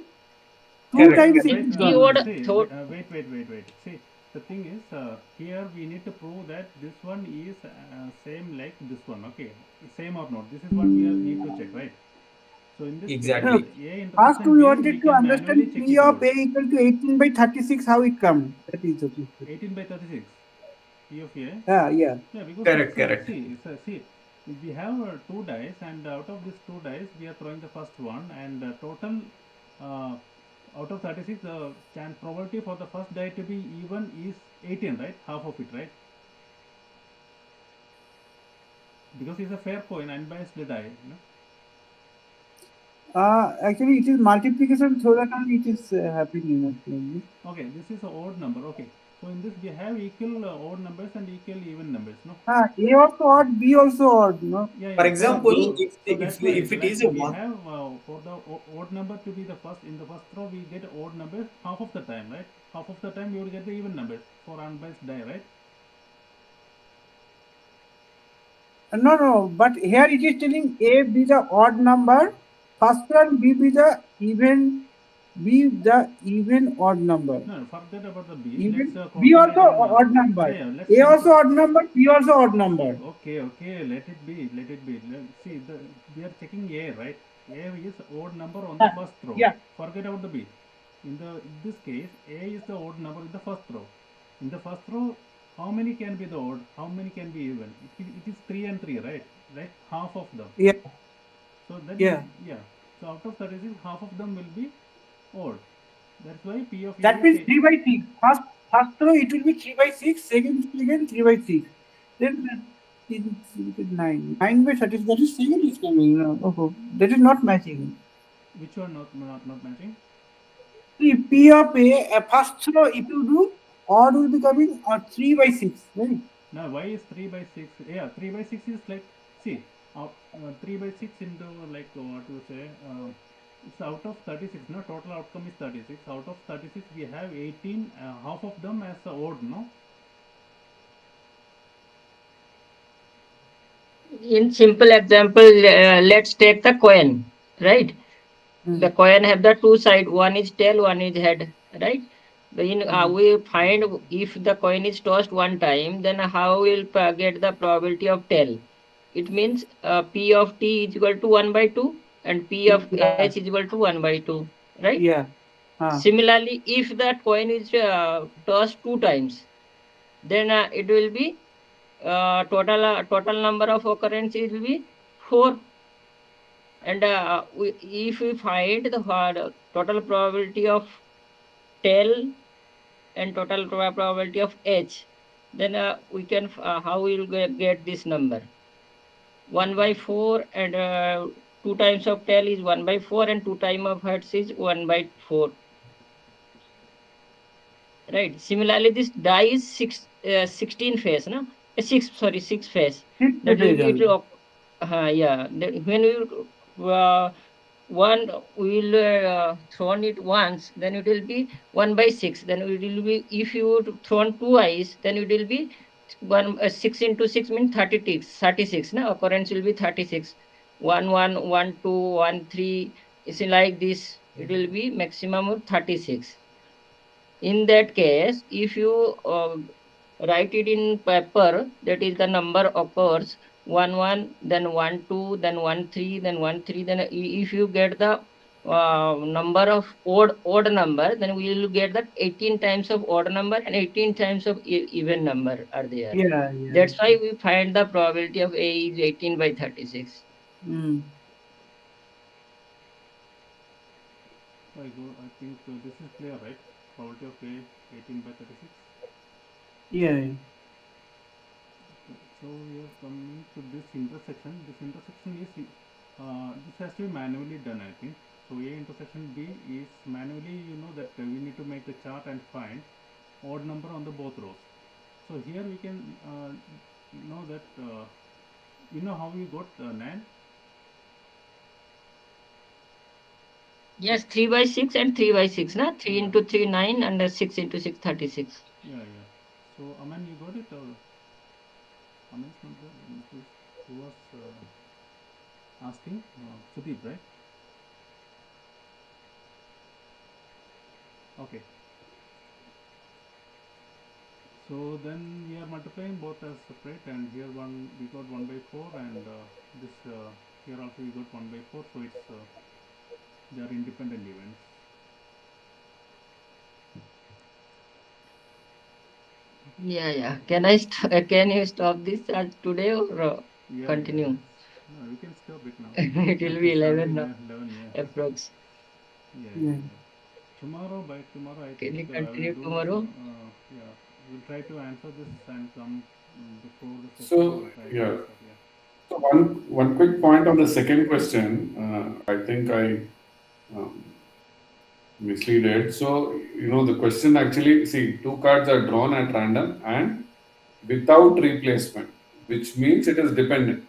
Speaker 4: Two
Speaker 6: correct,
Speaker 4: times
Speaker 6: correct.
Speaker 4: it
Speaker 1: Wait,
Speaker 4: is
Speaker 5: Three
Speaker 4: done.
Speaker 5: odd,
Speaker 1: see,
Speaker 5: so
Speaker 1: wait. See, the thing is, here we need to prove that this one is same like this one, okay? Same or not? This is what we need to check, right? So in this case,
Speaker 4: No,
Speaker 6: Exactly.
Speaker 1: A
Speaker 4: first
Speaker 1: intersection
Speaker 4: we
Speaker 1: B, we
Speaker 4: wanted to
Speaker 1: can manually
Speaker 4: understand
Speaker 1: check
Speaker 4: P
Speaker 1: it
Speaker 4: of
Speaker 1: out.
Speaker 4: A equal to 18 by 36, how it comes. That is okay.
Speaker 1: 18 by 36, P of A.
Speaker 4: Yeah.
Speaker 1: Yeah, because
Speaker 6: Correct, correct.
Speaker 1: see, we have two dice, and out of these two dice, we are throwing the first one, and total uh, out of 36, the chance probability for the first die to be even is 18, right? Half of it, right? Because it's a fair coin, unbiased die.
Speaker 4: Actually, it is multiplication, so that only it is happening. Actually.
Speaker 1: Okay, this is a odd number. Okay, so in this we have equal odd numbers and equal even numbers, no?
Speaker 4: A also odd, B also odd. No.
Speaker 6: For
Speaker 1: Yeah. So
Speaker 6: example,
Speaker 1: so so
Speaker 6: if
Speaker 1: that's why
Speaker 6: it is a
Speaker 1: we
Speaker 6: one,
Speaker 1: have for the odd number to be the first in the first row, we get odd numbers half of the time, right? Half of the time you will get the even numbers for unbiased die, right?
Speaker 4: No. But here it is telling A be the odd number, first one B be the even odd number.
Speaker 1: No, forget about the B. Let's
Speaker 4: Even B
Speaker 1: calculate
Speaker 4: also
Speaker 1: in.
Speaker 4: odd number.
Speaker 1: Let's
Speaker 4: A also
Speaker 1: calculate.
Speaker 4: odd number, B also odd number.
Speaker 1: Okay. Let it be. See, we are checking A, right? A is odd number on the
Speaker 4: Ah,
Speaker 1: first row.
Speaker 4: yeah.
Speaker 1: Forget about the B. In this case, A is the odd number in the first row. In the first row, how many can be the odd? How many can be even? It is three and three, right? Right? Half of them.
Speaker 4: Yeah.
Speaker 1: So then,
Speaker 4: Yeah.
Speaker 1: yeah. So out of 36, half of them will be odd. That's why P of A
Speaker 4: That
Speaker 1: is
Speaker 4: means
Speaker 1: a.
Speaker 4: 3 by 6. First row it will be 3 by 6, second again 3 by 6. Then it is 9. 9 by 30, that is second is coming. No, okay. That is not matching.
Speaker 1: Which one not matching?
Speaker 4: See, P of A, first row if you do, odd will be coming 3 by 6. Right?
Speaker 1: Now, why is 3 by 6? Yeah, 3 by 6 is like, see, 3 by 6 into like what you say, it's out of 36, no? Total outcome is 36. Out of 36, we have 18, half of them as odd, no?
Speaker 5: in simple example, let's take the coin, right? The
Speaker 4: Hmm.
Speaker 5: coin have the two side, one is tail, one is head, right?
Speaker 4: Hmm.
Speaker 5: We find if the coin is tossed one time, then how we'll get the probability of tail? It means P of T is equal to 1 by 2 and P of H
Speaker 4: Yeah.
Speaker 5: is equal to 1 by 2, right?
Speaker 4: Yeah.
Speaker 5: Similarly, if that coin is tossed two times, then it will be total number of occurrences will be 4. And if we find the total probability of tail and total probability of H, then we can how we will get this number 1 by 4, and 2 times of tail is 1 by 4 and 2 times of heads is 1 by 4, right? Similarly, this die is 16 face, no? 6 face.
Speaker 4: Six
Speaker 5: That will be it
Speaker 4: only.
Speaker 5: will yeah. When we one will thrown it once, then it will be 1 by 6. Then it will be, if you thrown twice, then it will be 6 into 6 means 36. 36, no? Occurrence will be 36. 1 1 1 2 1 3. It's like this. It will be maximum of 36. In that case, if you write it in paper, that is the number occurs 1 1, then 1 2, then 1 3, then 1 3, then if you get the number of odd number, then we will get that 18 times of odd number and 18 times of even number are there.
Speaker 4: Yeah.
Speaker 5: That's why we find the probability of A is 18 by 36.
Speaker 4: Hmm.
Speaker 1: I think this is clear, right? Probability of A 18 by 36.
Speaker 4: Yeah.
Speaker 1: So we are coming to this intersection. This intersection is this has to be manually done, I think. So A intersection B is manually, that we need to make the chart and find odd number on the both rows. So here we can know that You know how you got NAND?
Speaker 5: Yes, 3 by 6 and 3 by 6, na? 3
Speaker 1: Yeah,
Speaker 5: into 3, 9, and 6 into 6, 36.
Speaker 1: yeah. So Aman, you got it, or Aman's not there? Who was asking? Sudeep, right? Okay. So then we are multiplying both as separate, and here we got 1 by 4, and this here also we got 1 by 4. So it's they are independent events.
Speaker 5: Yeah. Can you stop this today or continue?
Speaker 1: No, we can stop it now.
Speaker 5: It will be
Speaker 1: It's already
Speaker 5: 11 now,
Speaker 1: 11. Yeah.
Speaker 5: approx.
Speaker 4: Yeah.
Speaker 1: Tomorrow, by tomorrow, I
Speaker 5: Can
Speaker 1: think
Speaker 5: you
Speaker 1: I will
Speaker 5: continue
Speaker 1: do.
Speaker 5: tomorrow?
Speaker 1: Yeah, we'll try to answer this and come before the session.
Speaker 3: So
Speaker 1: We'll try to
Speaker 3: yeah.
Speaker 1: answer. Yeah.
Speaker 3: So one quick point on the second question. I think I um, misleaded. So the question actually, see, two cards are drawn at random and without replacement, which means it is dependent,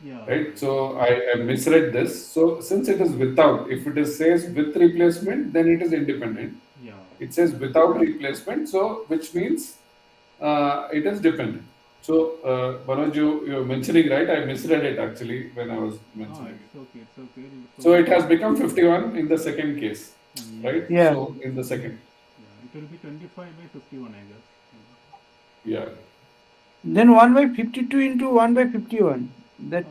Speaker 1: Yeah.
Speaker 3: right?
Speaker 1: Right.
Speaker 3: So I misread this. So since it is without, if it is says with replacement, then it is independent.
Speaker 1: Yeah.
Speaker 3: It says without replacement, so which means it is dependent. So Manoj, you're mentioning right. I misread it actually when I was mentioning it.
Speaker 1: It's okay. It's okay. So
Speaker 3: So
Speaker 1: we
Speaker 3: it
Speaker 1: can.
Speaker 3: has become 51 in the second case,
Speaker 1: Yes.
Speaker 3: right?
Speaker 4: Yeah.
Speaker 3: So in the second,
Speaker 1: Yeah. It will be 25 by 51, I guess.
Speaker 3: yeah.
Speaker 4: Then 1 by 52 into 1 by 51. That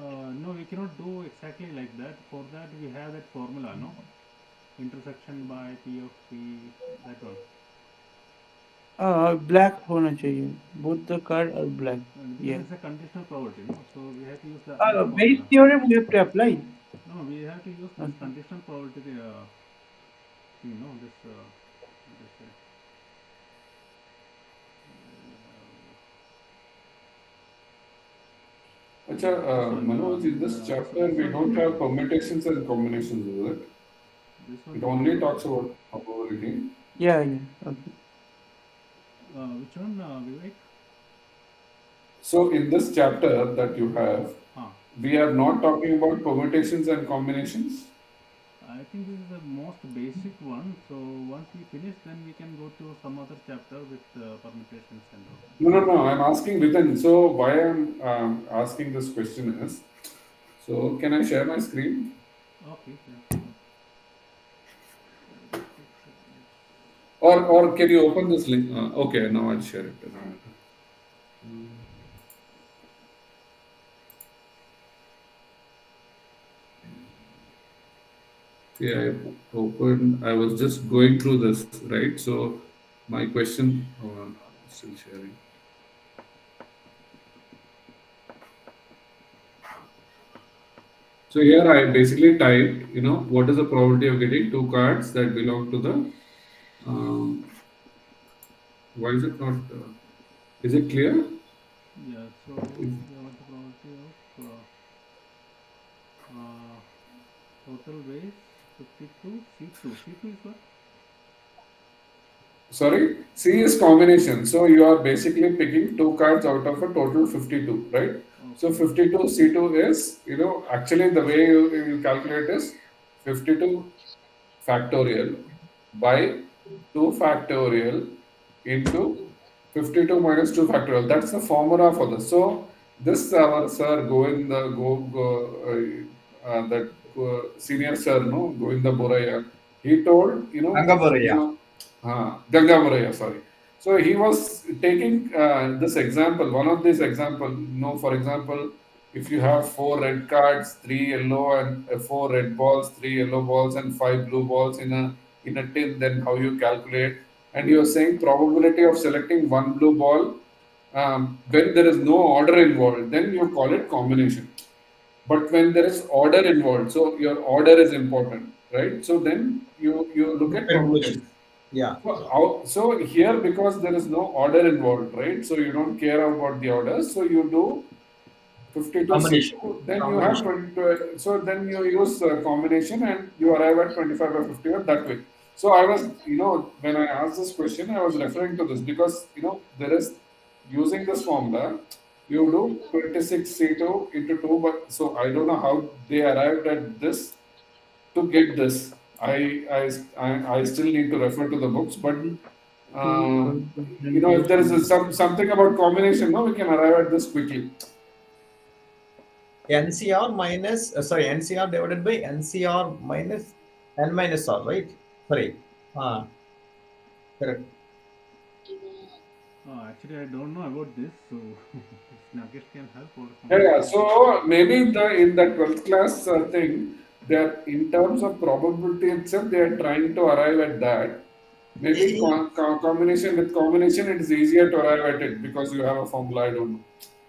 Speaker 1: No, we cannot do exactly like that. For that, we have that formula, no? Intersection by P of P, that one.
Speaker 4: black होना चाहिए. Both the card are black.
Speaker 1: Because
Speaker 4: Yeah.
Speaker 1: it's a conditional probability, no? So we have to use that
Speaker 4: Bayes
Speaker 1: formula.
Speaker 4: theorem we have to apply.
Speaker 1: No, we have to use this
Speaker 4: Okay.
Speaker 1: conditional probability thing, no? This
Speaker 3: Acha,
Speaker 1: this one,
Speaker 3: Manoj, in this
Speaker 1: so
Speaker 3: chapter
Speaker 1: this
Speaker 3: we
Speaker 1: one
Speaker 3: don't
Speaker 1: we,
Speaker 3: have permutations and combinations, is it?
Speaker 1: this one
Speaker 3: It
Speaker 1: we
Speaker 3: only
Speaker 1: don't.
Speaker 3: talks about probability.
Speaker 4: Yeah. Okay.
Speaker 1: Which one, Vivek?
Speaker 3: So in this chapter that you have,
Speaker 1: Huh.
Speaker 3: we are not talking about permutations and combinations.
Speaker 1: I think this is the most basic one. So once we finish, then we can go to some other chapter with permutations and all.
Speaker 3: No. I'm asking within. So why I'm asking this question is, so can I share my screen?
Speaker 1: Okay, yeah.
Speaker 3: Or can you open this link? Okay, now I'll share it. See, I was just going through this, right? So my question, hold on, still sharing. So here I basically typed, what is the probability of getting two cards that belong to the, why is it not, is it clear?
Speaker 1: Yeah, so
Speaker 3: If-
Speaker 1: we want the probability of total base 52 C2. C2 is what?
Speaker 3: Sorry, C is combination. So you are basically picking two cards out of a total 52, right? So
Speaker 1: Okay.
Speaker 3: 52 C2 is, actually the way you calculate is 52 factorial by 2 factorial into 52 minus 2 factorial. That's the formula for this. So this our sir Govinda that senior sir, no, Govinda Boraya, he told,
Speaker 6: Angaboraya.
Speaker 3: Ganga Boraya, sorry. So he was taking this example, one of these example, for example, if you have four red cards, three yellow and four red balls, three yellow balls and five blue balls in a tin, then how you calculate? And you are saying probability of selecting one blue ball when there is no order involved, then you call it combination. But when there is order involved, so your order is important, right? So then you look at
Speaker 6: Permutation.
Speaker 3: permutation.
Speaker 6: Yeah.
Speaker 3: So here, because there is no order involved, right? So you don't care about the order. So you do 52
Speaker 6: Combination.
Speaker 3: C2, then you have
Speaker 6: Combination.
Speaker 3: 22. So then you use combination and you arrive at 25 by 51 that way. So I was, when I asked this question, I was referring to this because, there is using this formula. you do 26 C2 into 2, but so I don't know how they arrived at this to get this. I still need to refer to the books, but if there is something about combination, no, we can arrive at this quickly.
Speaker 6: NCR minus, NCR divided by NCR minus N minus R, right? Sorry. Correct.
Speaker 1: Actually, I don't know about this, so if Nagesh can help or
Speaker 3: Yeah.
Speaker 1: something.
Speaker 3: So maybe in the 12th class thing, that in terms of probability itself, they are trying to arrive at that. Maybe combination with combination, it is easier to arrive at it because you have a formula. I don't know.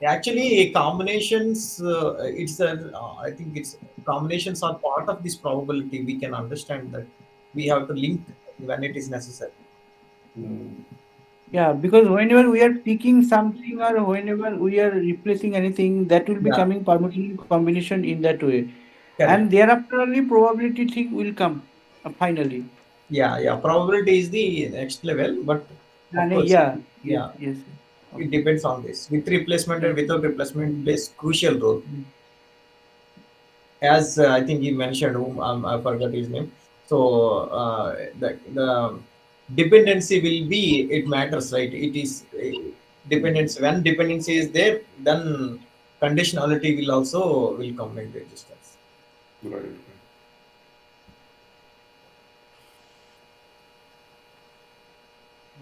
Speaker 6: Actually, combinations, I think it's combinations are part of this probability. We can understand that we have to link when it is necessary.
Speaker 4: Yeah, because whenever we are picking something or whenever we are replacing anything, that will be
Speaker 6: Yeah,
Speaker 4: coming permutation combination in that way. And
Speaker 6: correct.
Speaker 4: thereafter only probability thing will come finally.
Speaker 6: Yeah, yeah. Probability is the next level, but of
Speaker 4: And
Speaker 6: course,
Speaker 4: yeah, yes,
Speaker 6: yeah,
Speaker 4: yes.
Speaker 6: it
Speaker 4: Okay.
Speaker 6: depends on this. With replacement and without replacement
Speaker 4: Mm,
Speaker 6: plays crucial role.
Speaker 4: mm.
Speaker 6: As I think he mentioned, whom I forgot his name. So the dependency will be it matters, right? It is dependency. When dependency is there, then conditionality will also will come into existence.
Speaker 3: Right.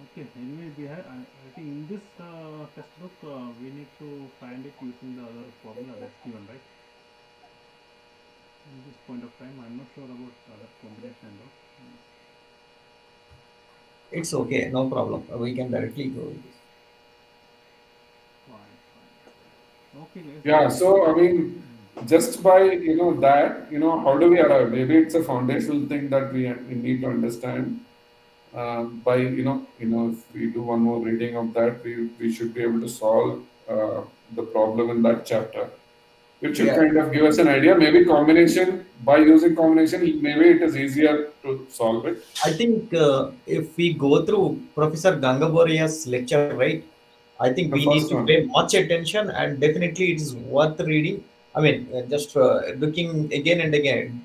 Speaker 1: Okay, anyway, I think in this textbook we need to find it using the other formula that's given, right? In this point of time, I'm not sure about other combination and all.
Speaker 6: It's okay, no problem. We can directly go with this.
Speaker 1: Fine, fine. Okay, guys,
Speaker 3: Yeah.
Speaker 1: then.
Speaker 3: So I mean, just by that, how do we arrive? Maybe it's a foundational thing that we need to understand. By if we do one more reading of that, we should be able to solve the problem in that chapter. It should
Speaker 6: Yeah,
Speaker 3: kind of give us an idea. Maybe combination, by using combination, maybe it is easier to solve it.
Speaker 6: I think if we go through Professor Gangaboria's lecture, right, I think
Speaker 3: The
Speaker 6: we need
Speaker 3: first
Speaker 6: to pay
Speaker 3: one.
Speaker 6: much attention and definitely it is worth reading. I mean, just looking again and again,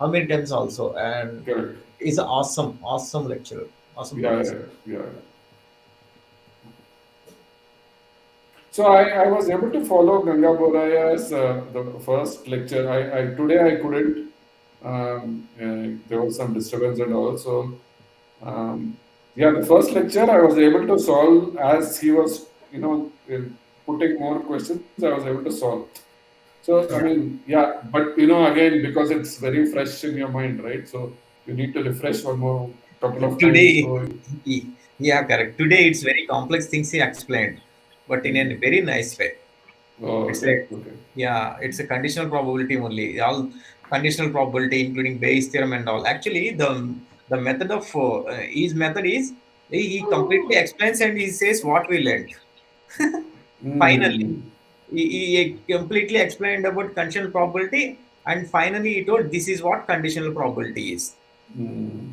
Speaker 6: how many times also, and
Speaker 3: Correct.
Speaker 6: it's an awesome, awesome lecturer, awesome
Speaker 3: Yeah,
Speaker 6: professor.
Speaker 3: yeah, yeah. So I was able to follow Ganga Boraya's the first lecture. I today I couldn't. There was some disturbance and all. So yeah, the first lecture I was able to solve as he was putting more questions. I was able to solve. So I
Speaker 6: Yeah.
Speaker 3: mean, yeah, but again, because it's very fresh in your mind, right? So you need to refresh one more couple of times.
Speaker 6: Today,
Speaker 3: So
Speaker 6: yeah, correct. Today it's very complex things he explained, but in a very nice way.
Speaker 3: oh,
Speaker 6: It's
Speaker 3: okay,
Speaker 6: a
Speaker 3: okay.
Speaker 6: yeah, it's a conditional probability only. All conditional probability, including Bayes theorem and all. Actually, the method of his method is he completely explains and he says what we learned. Finally,
Speaker 3: Mm,
Speaker 6: he completely explained about conditional probability, and finally he told this is what conditional probability is.
Speaker 3: mm,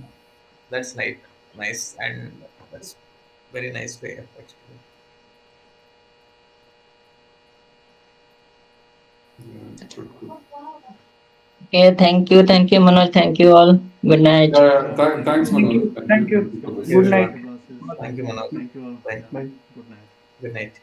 Speaker 6: That's nice, and that's very nice way of explaining.
Speaker 3: yeah, good, good.
Speaker 5: Okay, thank you, Manoj. Thank you all. Good night.
Speaker 3: Yeah,
Speaker 1: Okay, thank
Speaker 3: thanks,
Speaker 1: you.
Speaker 4: Thank
Speaker 3: Manoj.
Speaker 4: you.
Speaker 3: Thank you.
Speaker 4: Thank
Speaker 3: Thank
Speaker 4: you.
Speaker 3: you for
Speaker 1: Thank you.
Speaker 3: this.
Speaker 6: Yes,
Speaker 4: Good
Speaker 1: Thank
Speaker 4: night.
Speaker 1: you, bosses.
Speaker 6: thank you, Manoj.
Speaker 1: Thank you all.
Speaker 6: Bye.
Speaker 1: Yeah.
Speaker 4: Bye.
Speaker 1: Good night.
Speaker 6: Good night.